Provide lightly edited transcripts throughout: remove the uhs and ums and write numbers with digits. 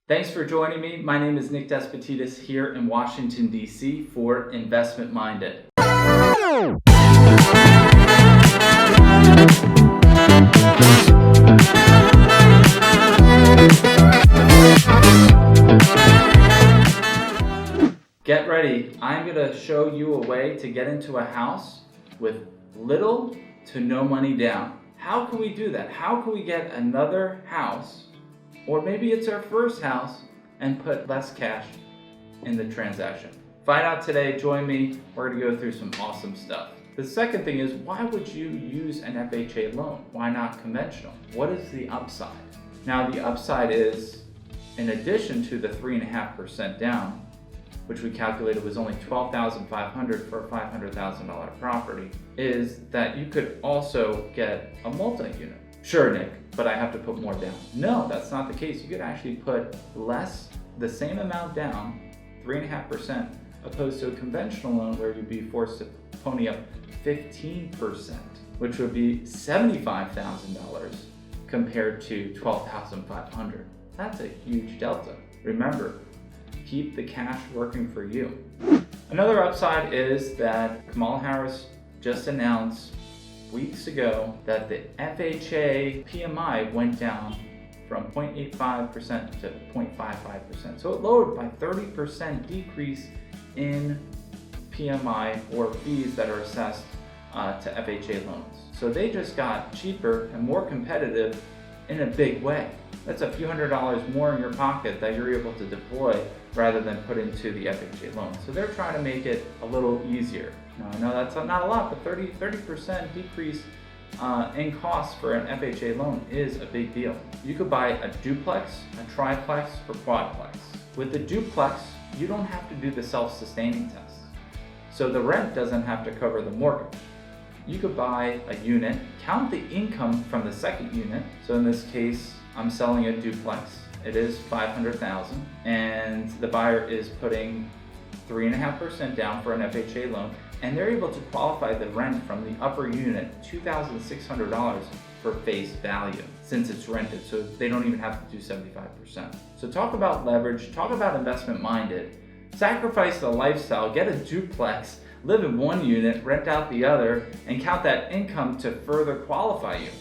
Thanks for joining me. My name is Nick Despotidis here in Washington, D.C. for Investment Minded. Get ready. I'm going to show you a way to get into a house with little to no money down. How can we do that? How can we get another house, or maybe it's our first house, and put less cash in the transaction? Find out today. Join me. We're going to go through some awesome stuff. The second thing is, why would you use an FHA loan? Why not conventional? What is the upside? Now, the upside is, in addition to the 3.5% down, which we calculated was only $12,500 for a $500,000 property, is that you could also get a multi-unit. Sure, Nick, but I have to put more down. No, that's not the case. You could actually put less, the same amount down, 3.5%, opposed to a conventional loan where you'd be forced to pony up 15%, which would be $75,000 compared to $12,500. That's a huge delta. Remember, keep the cash working for you. Another upside is that Kamala Harris just announced weeks ago that the FHA PMI went down from 0.85% to 0.55%. So it lowered by 30% decrease in PMI or fees that are assessed to FHA loans. So they just got cheaper and more competitive in a big way. That's a few $100s more in your pocket that you're able to deploy rather than put into the FHA loan. So they're trying to make it a little easier. Now, I know that's not a lot, but 30% decrease in costs for an FHA loan is a big deal. You could buy a duplex, a triplex, or quadplex. With the duplex, you don't have to do the self-sustaining test. So the rent doesn't have to cover the mortgage. You could buy a unit, count the income from the second unit. So in this case, I'm selling a duplex. It is $500,000, and the buyer is putting 3.5% down for an FHA loan, and they're able to qualify the rent from the upper unit, $2,600 for face value, since it's rented, so they don't even have to do 75%. So talk about leverage, talk about investment minded, sacrifice the lifestyle, get a duplex, live in one unit, rent out the other, and count that income to further qualify you.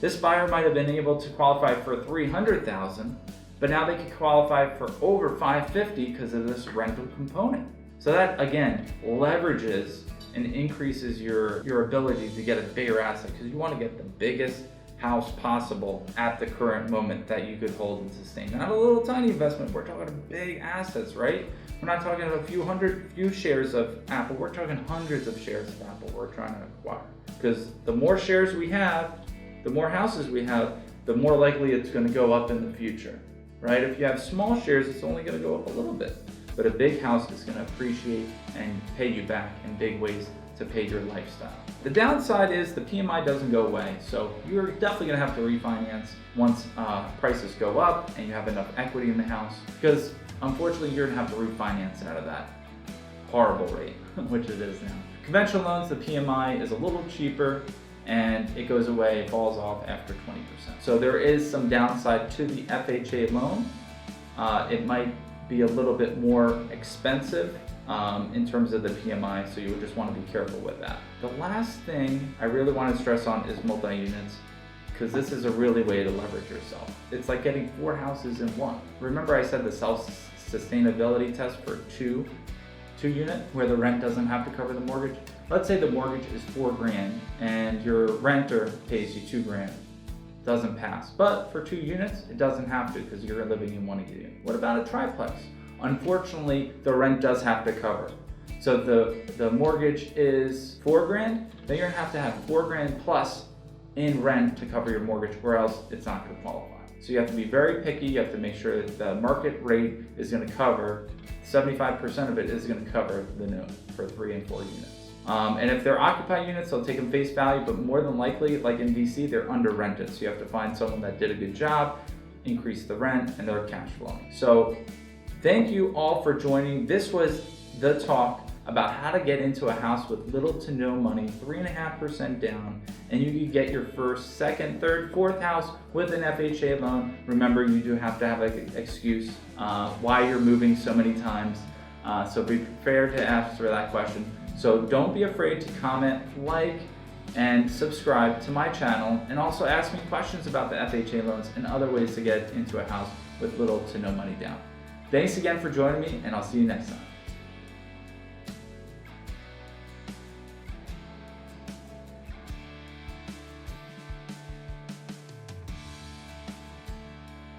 This buyer might have been able to qualify for $300,000, but now they can qualify for over $550,000 because of this rental component. So that, again, leverages and increases your ability to get a bigger asset, because you want to get the biggest house possible at the current moment that you could hold and sustain. Not a little tiny investment, we're talking big assets, right? We're not talking about few shares of Apple, we're talking hundreds of shares of Apple we're trying to acquire. Because the more shares we have, the more houses we have, the more likely it's going to go up in the future, right? If you have small shares, it's only going to go up a little bit. But a big house is going to appreciate and pay you back in big ways to pay your lifestyle. The downside is the PMI doesn't go away, so you're definitely going to have to refinance once prices go up and you have enough equity in the house, because unfortunately you're going to have to refinance out of that horrible rate, which it is now. Conventional loans, the PMI is a little cheaper, and it goes away, it falls off after 20%. So there is some downside to the FHA loan. It might be a little bit more expensive in terms of the PMI, so you would just want to be careful with that. The last thing I really want to stress on is multi-units, because this is a really way to leverage yourself. It's like getting 4 houses in one. Remember I said the self-sustainability test for two unit, where the rent doesn't have to cover the mortgage? Let's say the mortgage is $4,000 and your renter pays you $2,000. Doesn't pass. But for 2 units, it doesn't have to, because you're living in one unit. What about a triplex? Unfortunately, the rent does have to cover. So the mortgage is $4,000, then you're gonna have to have $4,000 plus in rent to cover your mortgage, or else it's not gonna qualify. So you have to be very picky. You have to make sure that the market rate is gonna cover, 75% of it is gonna cover the note for 3 and 4 units. And if they're occupied units, they'll take them face value, but more than likely, like in DC, they're under rented. So you have to find someone that did a good job, increase the rent, and they're cash flowing. So thank you all for joining. This was The Talk about how to get into a house with little to no money, 3.5% down, and you can get your first, second, third, fourth house with an FHA loan. Remember, you do have to have an excuse why you're moving so many times, so be prepared to answer that question. So don't be afraid to comment, like, and subscribe to my channel, and also ask me questions about the FHA loans and other ways to get into a house with little to no money down. Thanks again for joining me, and I'll see you next time.